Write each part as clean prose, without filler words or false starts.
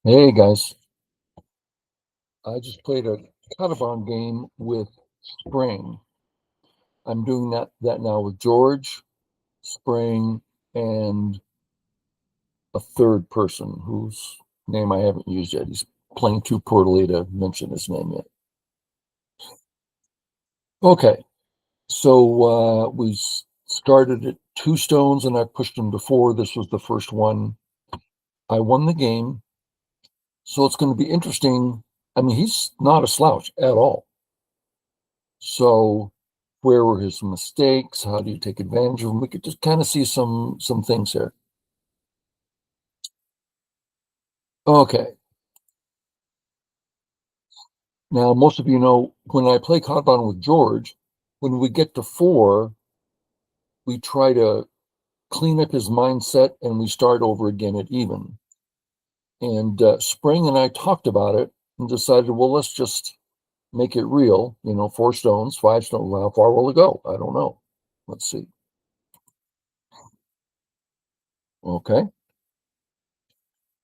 Hey guys, I just played a kadoban game with Sprang. I'm doing that now with George, Sprang, and a third person whose name I haven't used yet. He's playing too poorly to mention his name yet. Okay, so we started at 2 stones and I pushed him to 4. This was the first one. I won the game, so it's going to be interesting. I mean, he's not a slouch at all. So where were his mistakes? How do you take advantage of them? We could just kind of see some things here. Okay. Now, most of you know when I play Kanban with George, when we get to 4, we try to clean up his mindset and we start over again at even. And Spring and I talked about it and decided, well, let's just make it real. 4 stones, 5 stones. How far will it go? I don't know. Let's see. Okay.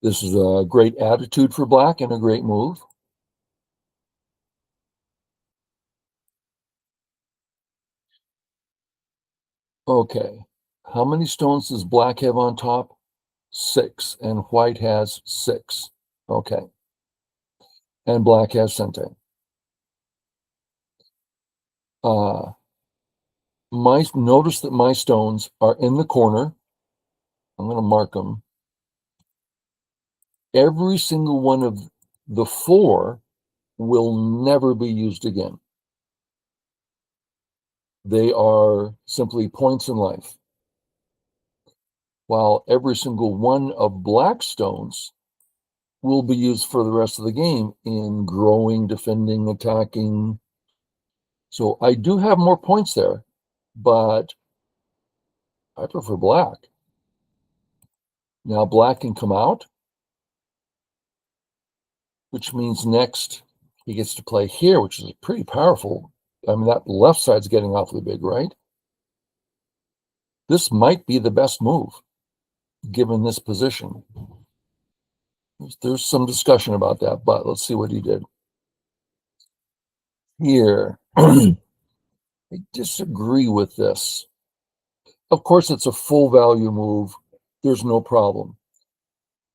This is a great attitude for black and a great move. Okay. How many stones does black have on top? 6. And white has 6. Okay. And black has cente. Uh, notice that my stones are in the corner. I'm going to mark them. Every single one of the 4 will never be used again. They are simply points in life. While every single one of black stones will be used for the rest of the game in growing, defending, attacking. So I do have more points there, but I prefer black. Now black can come out, which means next he gets to play here, which is pretty powerful. I mean, that left side's getting awfully big, right? This might be the best move, given this position. There's some discussion about that, but let's see what he did. Here, I disagree with this. Of course, it's a full value move. There's no problem.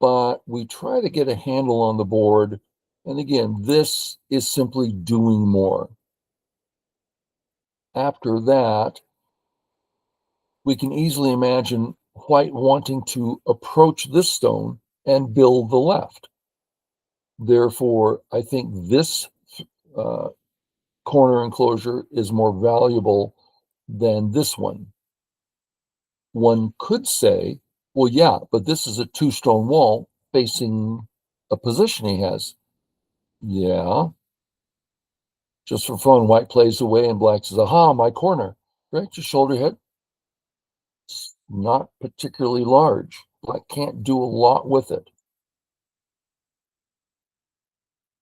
But we try to get a handle on the board. And again, this is simply doing more. After that, we can easily imagine white wanting to approach this stone and build the left. Therefore, I think this uh, corner enclosure is more valuable than this one. One could say, well, yeah, but this is a 2-stone wall facing a position he has. Yeah. Just for fun, white plays away and black says, aha, my corner. Right? Just shoulder hit. It's not particularly large. Black can't do a lot with it.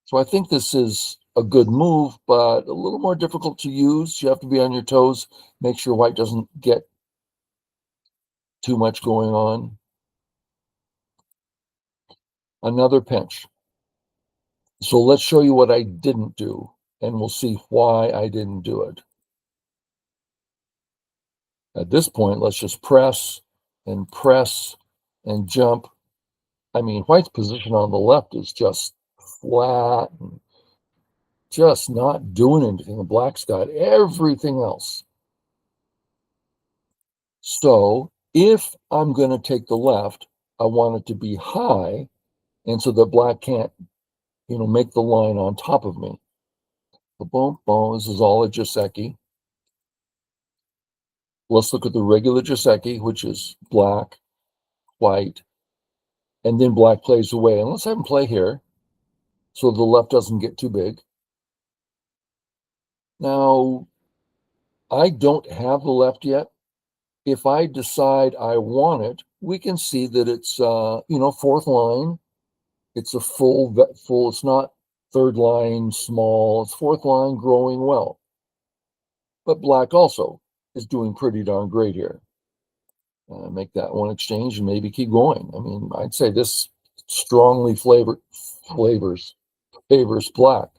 So I think this is a good move, but a little more difficult to use. You have to be on your toes, make sure white doesn't get too much going on. Another pinch. So let's show you what I didn't do, and we'll see why I didn't do it. At this point, let's just press and jump. I mean, white's position on the left is just flat and just not doing anything. The black's got everything else. So if I'm going to take the left, I want it to be high, and so that black can't, make the line on top of me. Boom, boom. This is all a Joseki. Let's look at the regular Joseki, which is black, white, and then black plays away. And let's have him play here so the left doesn't get too big. Now, I don't have the left yet. If I decide I want it, we can see that it's, fourth line. It's a full, it's not third line small, it's fourth line growing well. But black also is doing pretty darn great here. Make that one exchange and maybe keep going. I mean, I'd say this strongly favors black.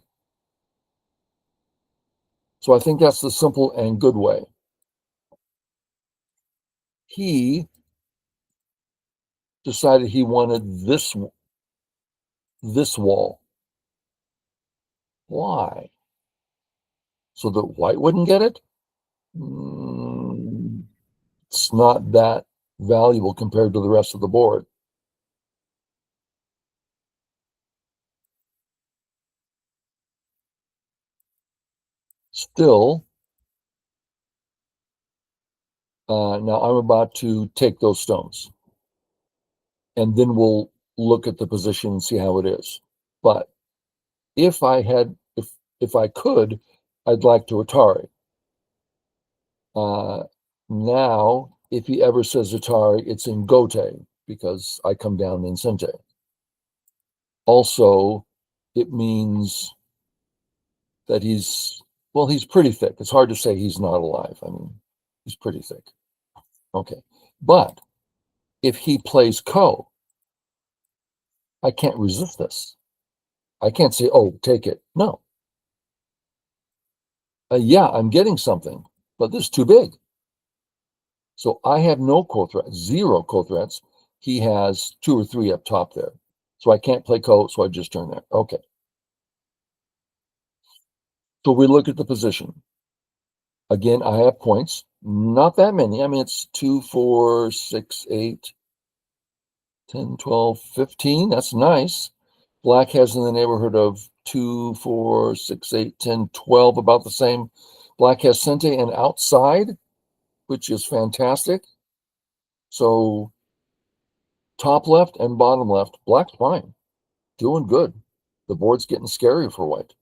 So I think that's the simple and good way. He decided he wanted this wall. Why? So that white wouldn't get it? It's not that valuable compared to the rest of the board. Still, now I'm about to take those stones, and then we'll look at the position and see how it is. But if I had, if I could, I'd like to Atari. Now, if he ever says Atari, it's in Gote because I come down in Sente. Also, it means that he's pretty thick. It's hard to say he's not alive. I mean, he's pretty thick. Okay. But if he plays Ko, I can't resist this. I can't say, oh, take it. No. Yeah, I'm getting something, but this is too big. So I have no co-threats, zero co-threats. He has 2 or 3 up top there. So I can't play Ko, so I just turn there. Okay. So we look at the position. Again, I have points, not that many. I mean, it's 2, 4, 6, 8, 10, 12, 15. That's nice. Black has in the neighborhood of 2, 4, 6, 8, 10, 12, about the same. Black has Sente and outside, which is fantastic. So top left and bottom left, black's fine. Doing good. The board's getting scary for white.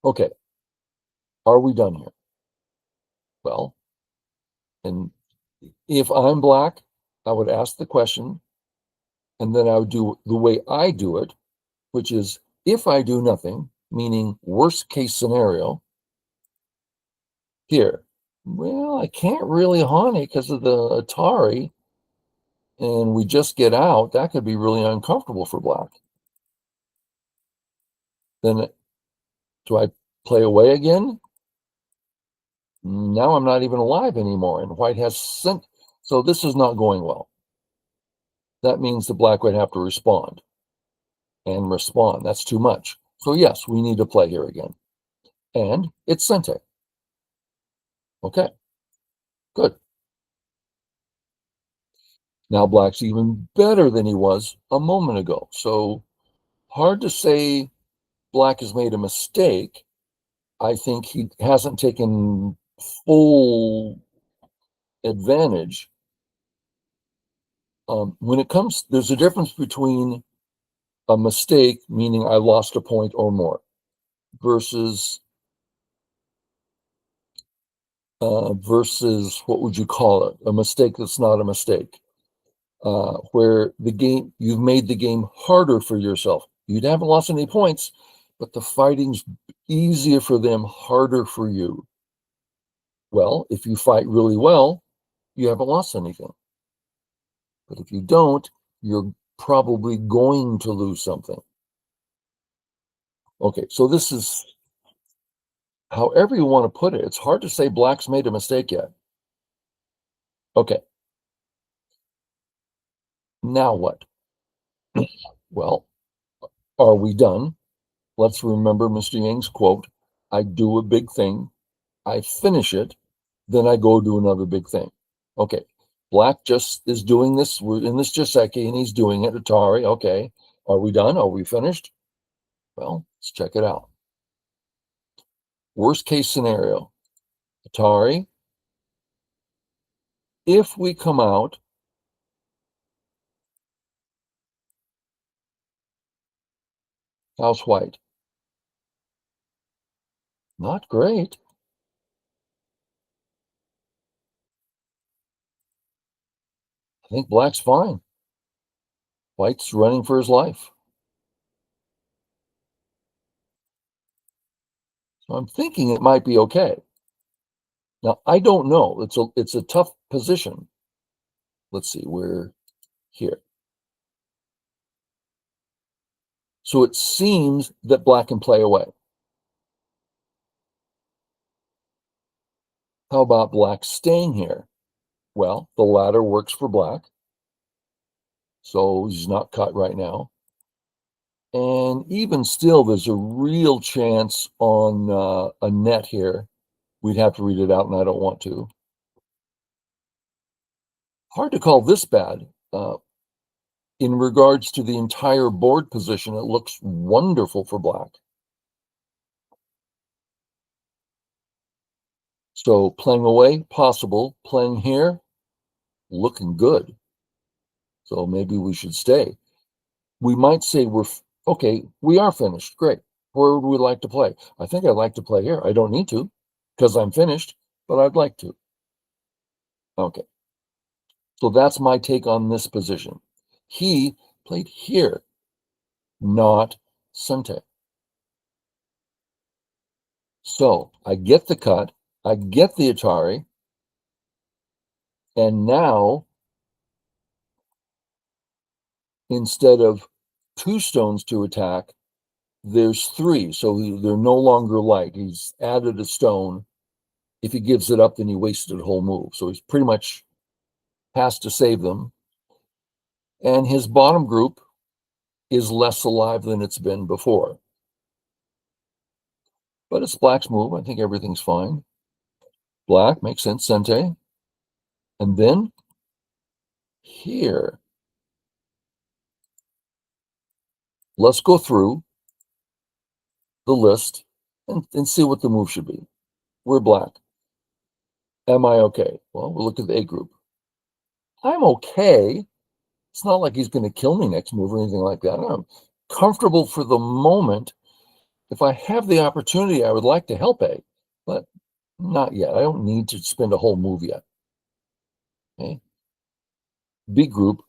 Okay. Are we done here? Well, and if I'm black, I would ask the question, and then I would do the way I do it, which is if I do nothing, meaning worst case scenario, here, well, I can't really haunt it because of the Atari, and we just get out, that could be really uncomfortable for black. Then do I play away again? Now I'm not even alive anymore, and white has sent. So this is not going well. That means the black would have to respond and respond. That's too much. So yes, we need to play here again. And it's Sente. Okay, good. Now black's even better than he was a moment ago. So hard to say black has made a mistake. I think he hasn't taken full advantage. When it comes, there's a difference between a mistake, meaning I lost a point or more, versus what would you call it? A mistake that's not a mistake, where you've made the game harder for yourself. You haven't lost any points, but the fighting's easier for them, harder for you. Well, if you fight really well, you haven't lost anything. But if you don't, you're probably going to lose something. Okay, so this is however you want to put it. It's hard to say black's made a mistake yet. Okay. Now what? Well, are we done? Let's remember Mr. Yang's quote, I do a big thing, I finish it, then I go do another big thing. Okay, black just is doing this. We're in this Joseki, and he's doing it. Atari, okay. Are we done? Are we finished? Well, let's check it out. Worst case scenario, Atari, if we come out house white, not great. I think black's fine. White's running for his life. So I'm thinking it might be okay. Now, I don't know. It's a tough position. Let's see, we're here. So it seems that black can play away. How about black staying here? Well, the ladder works for black, so he's not cut right now. And even still, there's a real chance on a net here. We'd have to read it out, and I don't want to. Hard to call this bad. In regards to the entire board position, it looks wonderful for black. So playing away, possible. Playing here, looking good. So maybe we should stay. We might say okay, we are finished. Great. Where would we like to play? I think I'd like to play here. I don't need to because I'm finished, but I'd like to. Okay. So that's my take on this position. He played here, not Sente. So I get the cut, I get the Atari, and now instead of 2 stones to attack, there's 3. So they're no longer light. He's added a stone. If he gives it up, then he wasted a whole move. So he's pretty much has to save them. And his bottom group is less alive than it's been before. But it's black's move. I think everything's fine. Black makes sense, Sente. And then here, let's go through the list and see what the move should be. We're black. Am I okay? Well, we'll look at the A group. I'm okay. It's not like he's going to kill me next move or anything like that. I'm comfortable for the moment. If I have the opportunity, I would like to help A, but not yet. I don't need to spend a whole move yet. Okay. B group.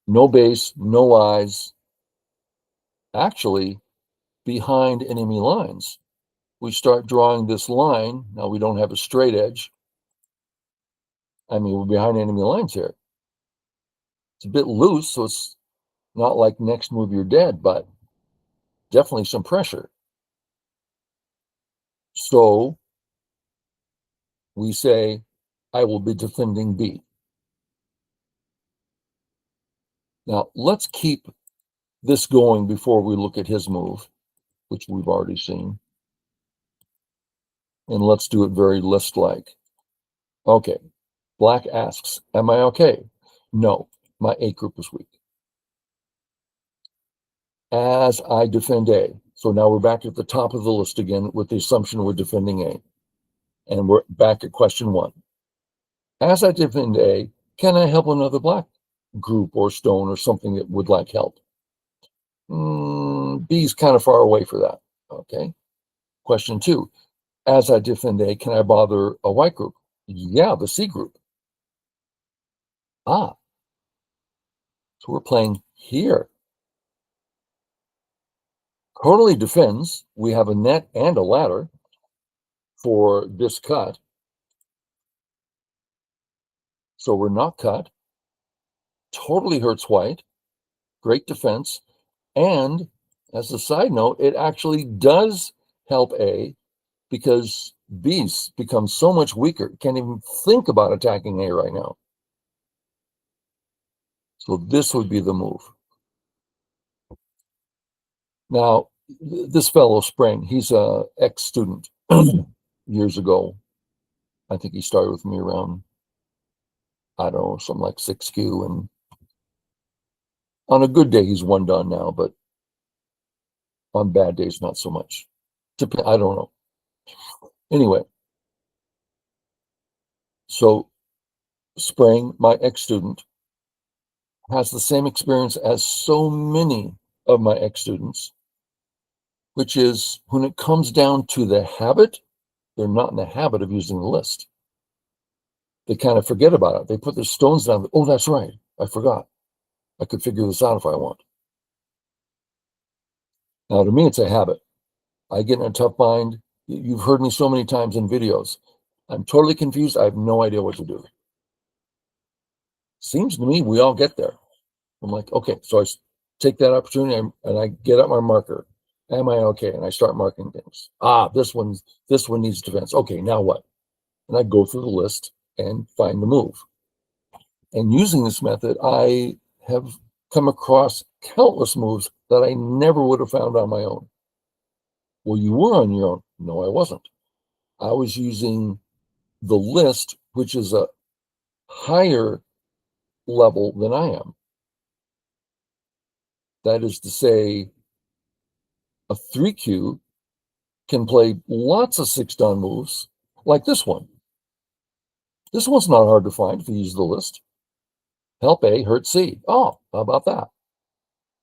No base, no eyes. Actually, behind enemy lines. We start drawing this line. Now we don't have a straight edge. I mean, we're behind enemy lines here. It's a bit loose, so it's not like next move you're dead, but definitely some pressure. So we say, I will be defending B. Now, let's keep this going before we look at his move, which we've already seen. And let's do it very list-like. Okay, black asks, am I okay? No, my A group is weak. As I defend A. So now we're back at the top of the list again with the assumption we're defending A. And we're back at question 1. As I defend A, can I help another black group or stone or something that would like help? B's kind of far away for that. Okay. Question 2. As I defend A, can I bother a white group? Yeah, the C group. So we're playing here. Totally defends. We have a net and a ladder for this cut. So we're not cut. Totally hurts white. Great defense. And as a side note, it actually does help A because B becomes so much weaker. Can't even think about attacking A right now. So this would be the move. Now, this fellow, Sprang, he's a ex-student years ago. I think he started with me around, I don't know, something like 6Q. And on a good day, he's 1 done now, but on bad days, not so much. I don't know. Anyway, so Sprang, my ex-student, has the same experience as so many of my ex-students, which is when it comes down to the habit, they're not in the habit of using the list. They kind of forget about it. They put their stones down. Oh, that's right. I forgot. I could figure this out if I want. Now, to me, it's a habit. I get in a tough bind. You've heard me so many times in videos. I'm totally confused. I have no idea what to do. Seems to me we all get there. I'm like, okay, so take that opportunity and I get up my marker. Am I okay? And I start marking things. This one needs defense. Okay, now what? And I go through the list and find the move. And using this method, I have come across countless moves that I never would have found on my own. Well, you were on your own. No, I wasn't. I was using the list, which is a higher level than I am. That is to say, a 3Q can play lots of 6-down moves like this one. This one's not hard to find if you use the list. Help A, hurt C. Oh, how about that?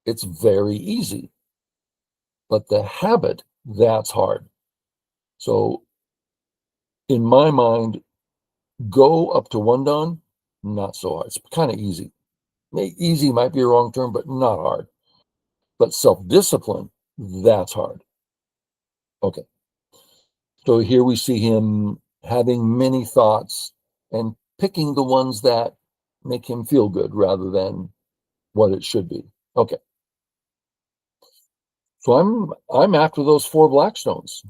It's very easy. But the habit, that's hard. So in my mind, go up to 1-down, not so hard. It's kind of easy. Easy might be a wrong term, but not hard. But self-discipline, that's hard. Okay. So here we see him having many thoughts and picking the ones that make him feel good rather than what it should be. Okay. So I'm after those 4 black stones.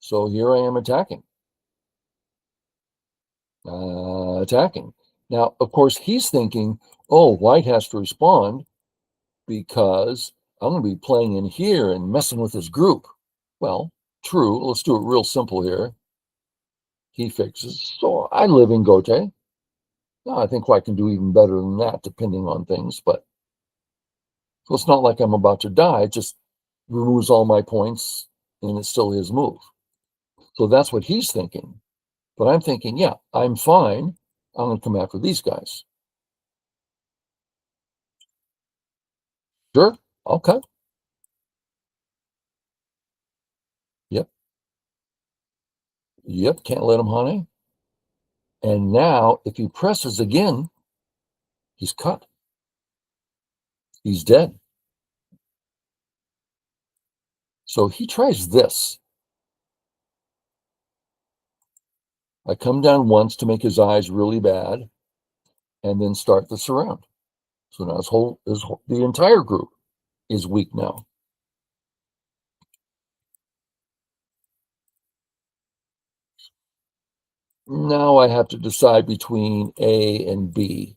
So here I am attacking. Attacking. Now, of course, he's thinking, oh, white has to respond because I'm going to be playing in here and messing with his group. Well, true. Let's do it real simple here. He fixes. So I live in Gote. Now, I think white can do even better than that, depending on things. But so it's not like I'm about to die. It just removes all my points, and it's still his move. So that's what he's thinking. But I'm thinking, yeah, I'm fine. I'm going to come after these guys. Sure, I'll cut. Yep. Yep, can't let him honey. And now, if he presses again, he's cut. He's dead. So he tries this. I come down once to make his eyes really bad, and then start the surround. So now the entire group is weak now. Now I have to decide between A and B.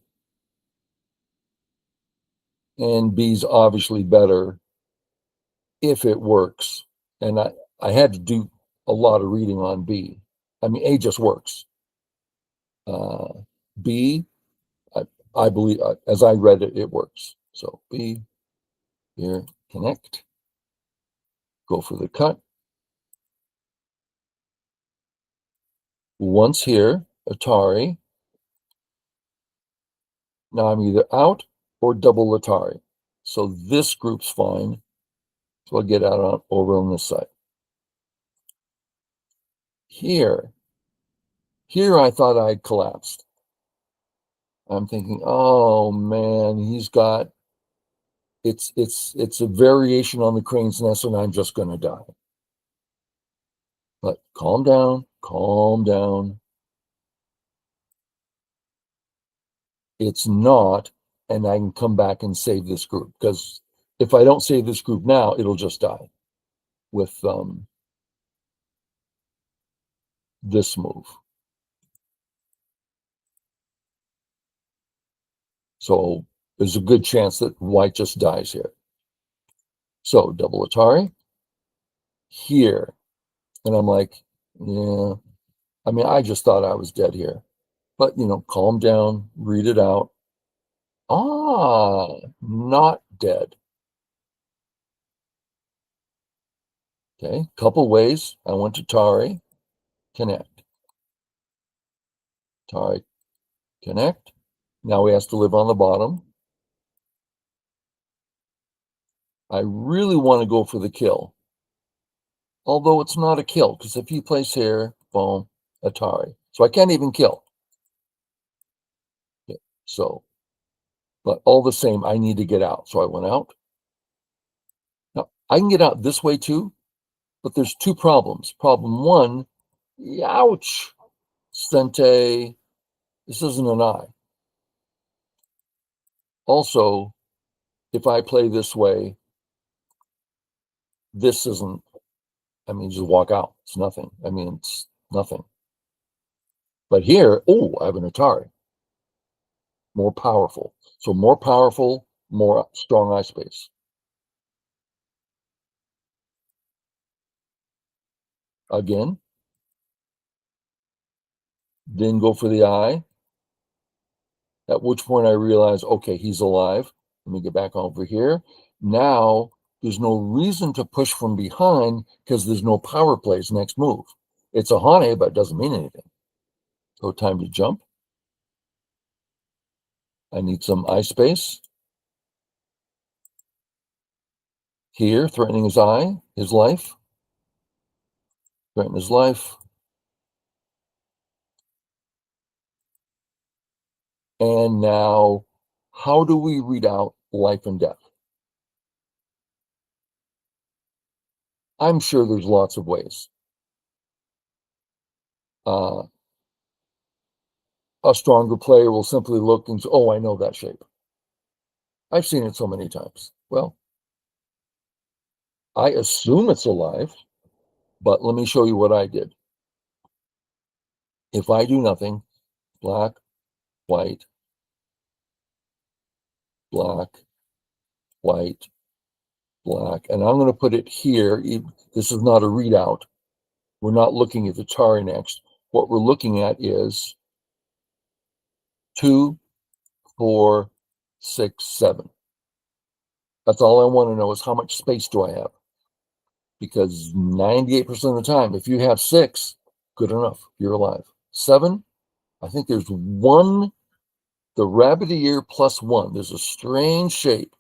And B's obviously better if it works. And I had to do a lot of reading on B. I mean, A just works. B, I believe, as I read it, it works. So B, here, connect, go for the cut. Once here, Atari. Now I'm either out or double Atari. So this group's fine. So I'll get out over on this side. Here I thought I'd collapsed. I'm thinking, oh man, he's got it's a variation on the crane's nest, and I'm just gonna die. But calm down, calm down. It's not, and I can come back and save this group, because if I don't save this group now, it'll just die with this move. So there's a good chance that white just dies here. So double Atari here. And I'm like, yeah, I mean, I just thought I was dead here. But, calm down, read it out. Not dead. Okay, couple ways. I went to Tari, connect. Tari, connect. Now he has to live on the bottom. I really want to go for the kill. Although it's not a kill, because if he plays here, boom, Atari. So I can't even kill. Okay, so, but all the same, I need to get out. So I went out. Now, I can get out this way too, but there's 2 problems. Problem 1, ouch, Sente, this isn't an eye. Also, if I play this way, this isn't, I mean, just walk out. It's nothing. I mean, it's nothing. But here, oh, I have an Atari. More powerful. So more powerful, more strong eye space. Again, then go for the eye. At which point I realize, okay, he's alive. Let me get back over here. Now there's no reason to push from behind because there's no power plays next move. It's a Hane, but it doesn't mean anything. So time to jump. I need some eye space. Here, threatening his eye, his life. Threaten his life. And now, how do we read out life and death? I'm sure there's lots of ways. A stronger player will simply look and say, oh, I know that shape. I've seen it so many times. Well, I assume it's alive, but let me show you what I did. If I do nothing, black, white, black, white, black, and I'm going to put it here. This is not a readout. We're not looking at the Atari next. What we're looking at is 2, 4, 6, 7. That's all I want to know is how much space do I have? Because 98% of the time, if you have 6, good enough. You're alive. 7, I think there's one, the rabbit ear plus 1. There's a strange shape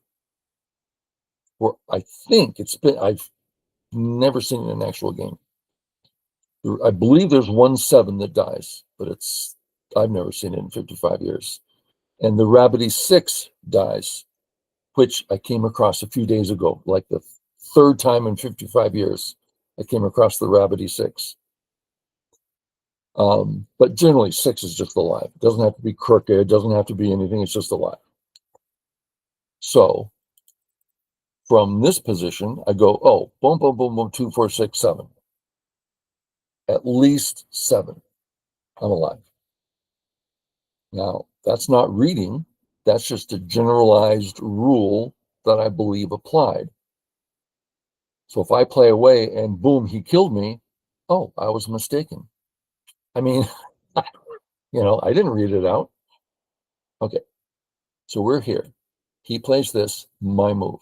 where I think I've never seen it in an actual game. I believe there's 1/7 that dies, but I've never seen it in 55 years. And the rabbity 6 dies, which I came across a few days ago, like the third time in 55 years I came across the rabbity 6. But generally 6 is just alive. It doesn't have to be crooked. It doesn't have to be anything. It's just alive. So from this position, I go, oh, boom, boom, boom, boom, 2, 4, 6, 7. At least 7. I'm alive. Now, that's not reading. That's just a generalized rule that I believe applied. So if I play away and boom, he killed me, oh, I was mistaken. I mean, I didn't read it out. Okay, so we're here. He plays this, my move.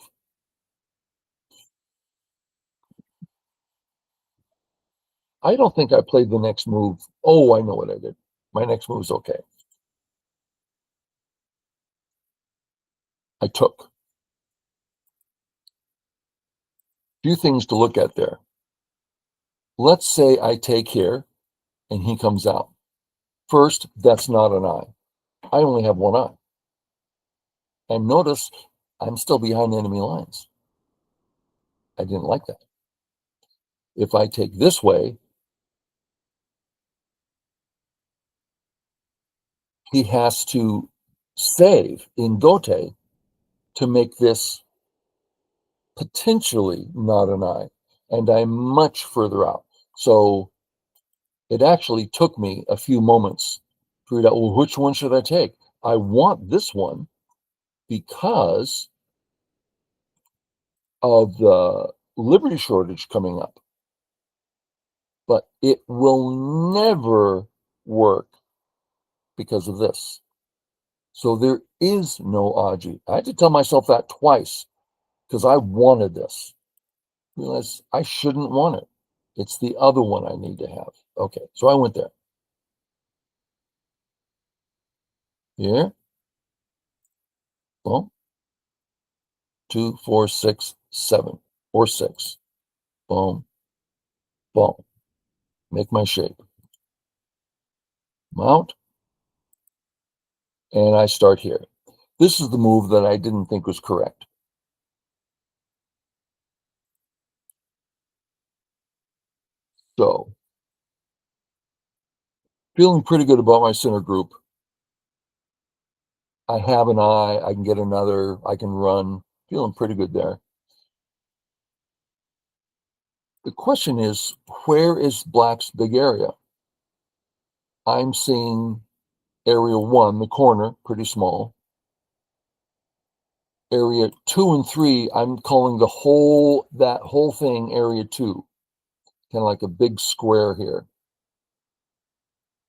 I don't think I played the next move. Oh, I know what I did. My next move is okay. I took. Few things to look at there. Let's say I take here and he comes out. First, that's not an eye. I only have one eye. And notice I'm still behind enemy lines. I didn't like that. If I take this way, he has to save in Gote to make this potentially not an eye. And I'm much further out. So it actually took me a few moments to figure out, well, which one should I take? I want this one because of the liberty shortage coming up. But it will never work because of this. So there is no Aji. I had to tell myself that twice because I wanted this. Realize I shouldn't want it. It's the other one I need to have. Okay, so I went there. Here, boom, 2, 4, 6, 7, or 6. Boom, boom. Make my shape. Mount, and I start here. This is the move that I didn't think was correct. So, feeling pretty good about my center group. I have an eye, I can get another, I can run. Feeling pretty good there. The question is, where is Black's big area? I'm seeing area 1, the corner, pretty small. Area 2 and 3, I'm calling that whole thing area 2, kind of like a big square here.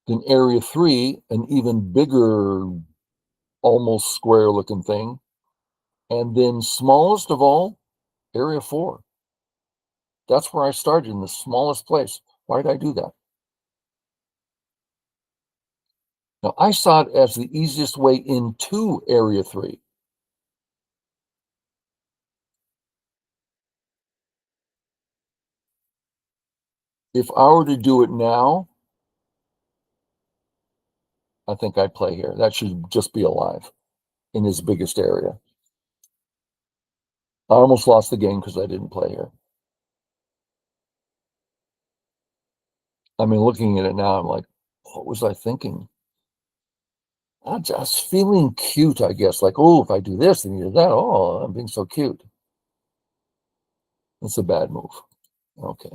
Then area 3, an even bigger, almost square looking thing. And then smallest of all, area 4. That's where I started, in the smallest place. Why did I do that? Now, I saw it as the easiest way into area 3. If I were to do it now, I think I'd play here. That should just be alive in his biggest area. I almost lost the game because I didn't play here. I mean, looking at it now, I'm like, what was I thinking? I'm just feeling cute, I guess. Like, oh, if I do this and you do that, oh, I'm being so cute. It's a bad move. Okay.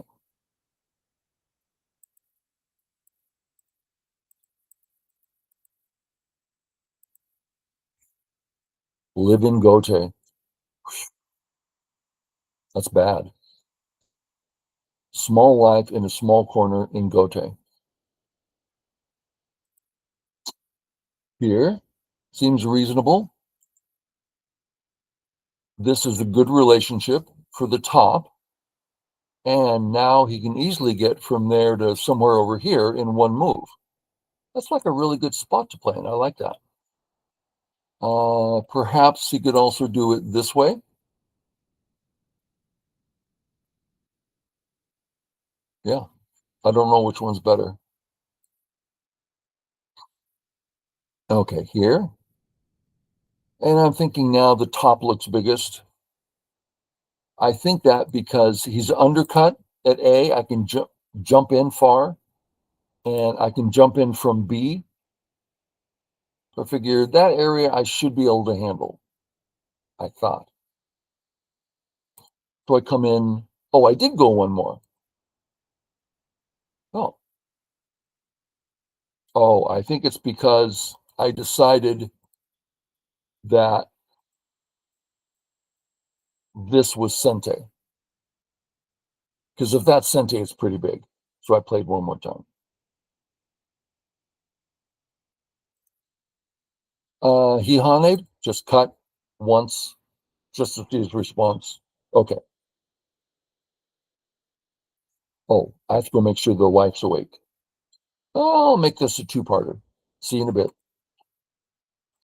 Live in Gote. That's bad. Small life in a small corner in Gote. Here seems reasonable. This is a good relationship for the top. And now he can easily get from there to somewhere over here in one move. That's like a really good spot to play in. I like that. Perhaps he could also do it this way. Yeah, I don't know which one's better. Okay, here. And I'm thinking now the top looks biggest. I think that because he's undercut at A, I can jump in far, and I can jump in from B. So I figure that area I should be able to handle, I thought. So I come in. Oh, I did go one more. Oh, I think it's because I decided that this was Sente. Because if that's Sente, it's pretty big. So I played one more time. He Hane just cut once, just to see his response. Okay. Oh, I have to go make sure the wife's awake. Oh, I'll make this a two-parter. See you in a bit.